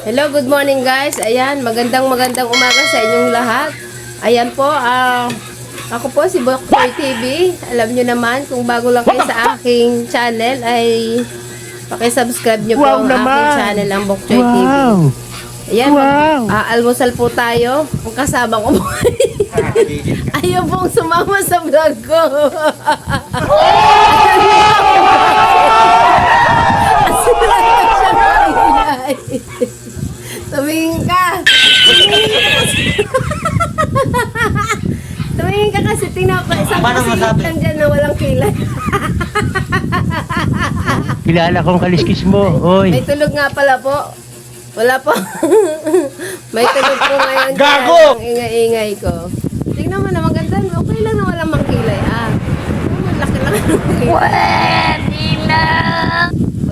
Hello, good morning guys. Ayan, magandang umaga sa inyong lahat. Ayan po, ako po si Bokchoy TV. Alam nyo naman, kung bago lang kayo sa aking channel ay paki-subscribe nyo po ang aking channel, ang Bokchoy TV. Ayan, almusal po tayo. Ang kasama ko po ayaw pong sumama sa vlog ko. Tumingin ka. Tumingin ka kasi tingnan pa isang kasilip lang dyan na walang kilay. Kilala kong kaliskis mo, oy. May tulog nga pala po. Wala po. May tulog po ngayon. Gago! Ang ingay-ingay ko. Tingnan mo na maganda. Okay lang na walang mangkilay. Laki lang ng kilay.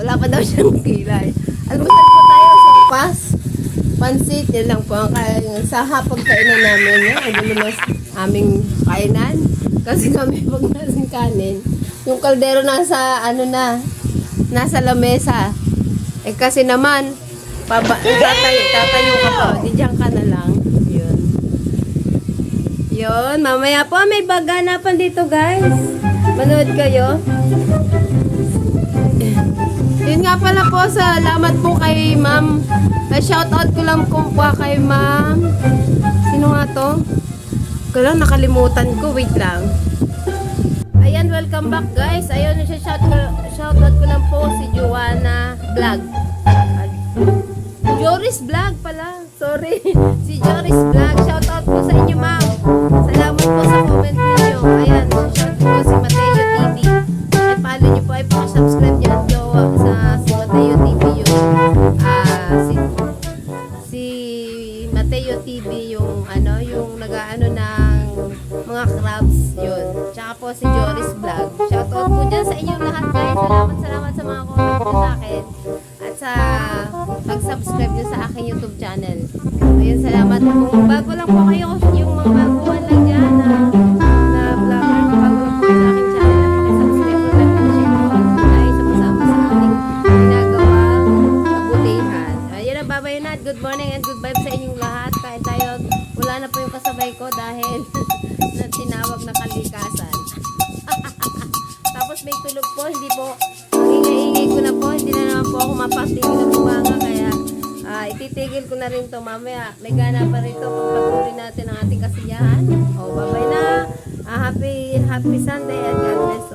Wala pa daw siyang kilay. Almusal po tayo sa sopas. Pansit, yan lang po ang sa hapagkainan namin. Yan, ang dulo ng aming kainan. Kasi kami pag nasing kanin, yung kaldero nasa, nasa lamesa. Eh kasi naman, tatayo ka pa. Di dyan ka na lang. Yun. Yun, mamaya po may baganapan dito guys. Manood kayo. Yun nga pala po, salamat po kay ma'am. Shoutout ko lang po kay ma'am. Sino nga to? Kailan nakalimutan ko, wait lang. Ayan, welcome back guys. Ayun, shoutout ko lang po si Joanna Vlog. Joris Vlog pala. Sorry. Si Joris Vlog. Shoutout po sa inyo ma'am. Salamat po sa comment niyo. Ayan, shoutout po si Mateo TV. Ay, follow niyo po, ay subscribe niyo sa si Mateo TV yung si Mateo TV yung yung nag-aano ng mga crabs yun. Tsaka po si Joris Vlog. Shoutout po dyan sa inyong lahat guys. Salamat sa mga comment nyo sa akin at sa pag-subscribe nyo sa aking YouTube channel. Ayun, salamat. Kung bago lang po kayo, yung mga baguhan lang dyan na vlogger, bago lang po sa aking channel, subscribe po lang po siya po tayo sama-sama sa ating ginagawang kabutihan. Ayun na, babay na. Good morning and good vibe sa inyong lahat. Kain tayo. Wala na po yung kasabay ko dahil na tinawag na kalikasan. Tapos may tulog po, hindi po ingay-ingay ko na po, hindi na naman po ako mapatigil ng bumanga, kaya ititigil ko na rin to mamaya. May gana pa rin to pagpatuloy natin ang ating kasiyahan. Babay na. Happy Sunday and God bless.